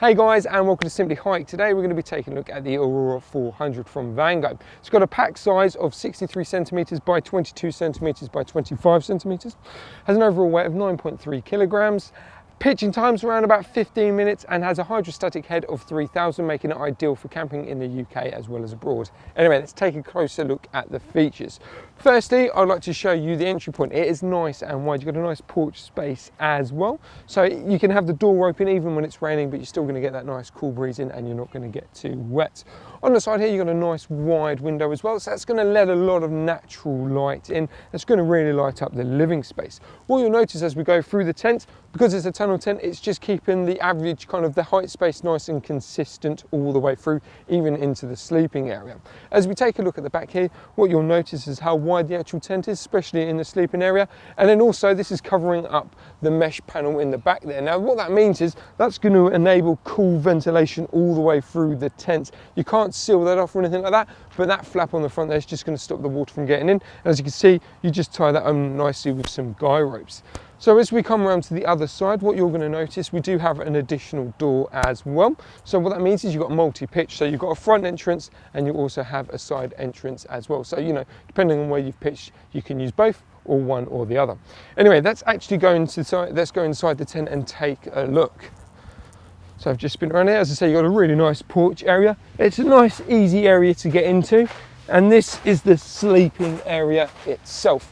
Hey guys, and welcome to Simply Hike. Today we're going to be taking a look at the Aura 400 from Vango. It's got a pack size of 63 centimeters by 22 centimeters by 25 centimeters. Has an overall weight of 9.3 kilograms. Pitching time's around about 15 minutes and has a hydrostatic head of 3000, making it ideal for camping in the UK as well as abroad. Anyway, let's take a closer look at the features. Firstly, I'd like to show you the entry point. It is nice and wide. You've got a nice porch space as well. So you can have the door open even when it's raining, but you're still going to get that nice cool breeze in and you're not going to get too wet. On the side here, you've got a nice wide window as well. So that's going to let a lot of natural light in. That's going to really light up the living space. What you'll notice as we go through the tent, because it's a tunnel tent, it's just keeping the average kind of the height space nice and consistent all the way through, even into the sleeping area. As we take a look at the back here, what you'll notice is how wide the actual tent is, especially in the sleeping area. And then also this is covering up the mesh panel in the back there. Now what that means is that's going to enable cool ventilation all the way through the tent. You can't seal that off or anything like that, but that flap on the front there is just going to stop the water from getting in. And as you can see, you just tie that on nicely with some guy ropes. So as we come around to the other side, what you're going to notice, we do have an additional door as well. So what that means is you've got multi-pitch. So you've got a front entrance and you also have a side entrance as well. So, you know, depending on where you've pitched, you can use both or one or the other. Anyway, let's actually go inside, let's go inside the tent and take a look. So I've just been around here. As I say, you've got a really nice porch area. It's a nice, easy area to get into. And this is the sleeping area itself.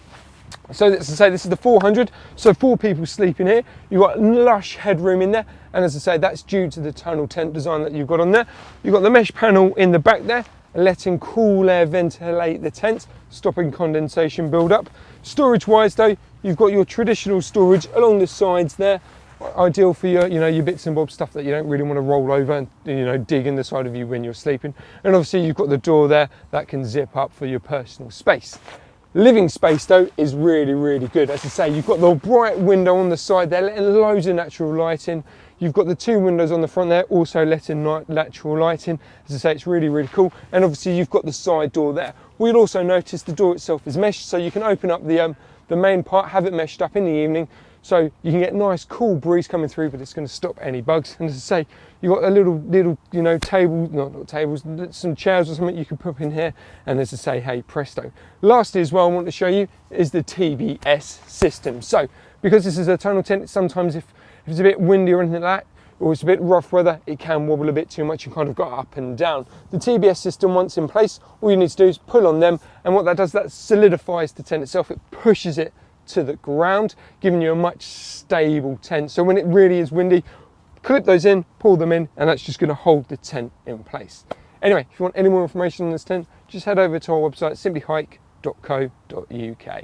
So as I say, this is the 400, so 4 people sleep in here. You've got lush headroom in there, and as I say, that's due to the tunnel tent design that you've got on there. You've got the mesh panel in the back there, letting cool air ventilate the tent, stopping condensation build up. Storage wise though, you've got your traditional storage along the sides there, ideal for your, your bits and bobs, stuff that you don't really want to roll over and, dig in the side of you when you're sleeping. And obviously you've got the door there that can zip up for your personal space. Living space though is really, really good. As I say, you've got the bright window on the side there, letting loads of natural light in. You've got the 2 windows on the front there, also letting natural light in. As I say, it's really, really cool. And obviously you've got the side door there. We'll also notice the door itself is meshed, so you can open up the main part, have it meshed up in the evening, so you can get nice cool breeze coming through, but it's going to stop any bugs. And as I say, you've got a little table, not tables, some chairs or something you can put in here. And as I say, hey, presto. Lastly as well, I want to show you is the TBS system. So because this is a tunnel tent, sometimes if it's a bit windy or anything like that, or it's a bit rough weather, it can wobble a bit too much and kind of go up and down. The TBS system, once in place, all you need to do is pull on them, and what that does, that solidifies the tent itself. It pushes it to the ground, giving you a much stable tent. So when it really is windy, clip those in, pull them in, and that's just going to hold the tent in place. Anyway, if you want any more information on this tent, just head over to our website, simplyhike.co.uk.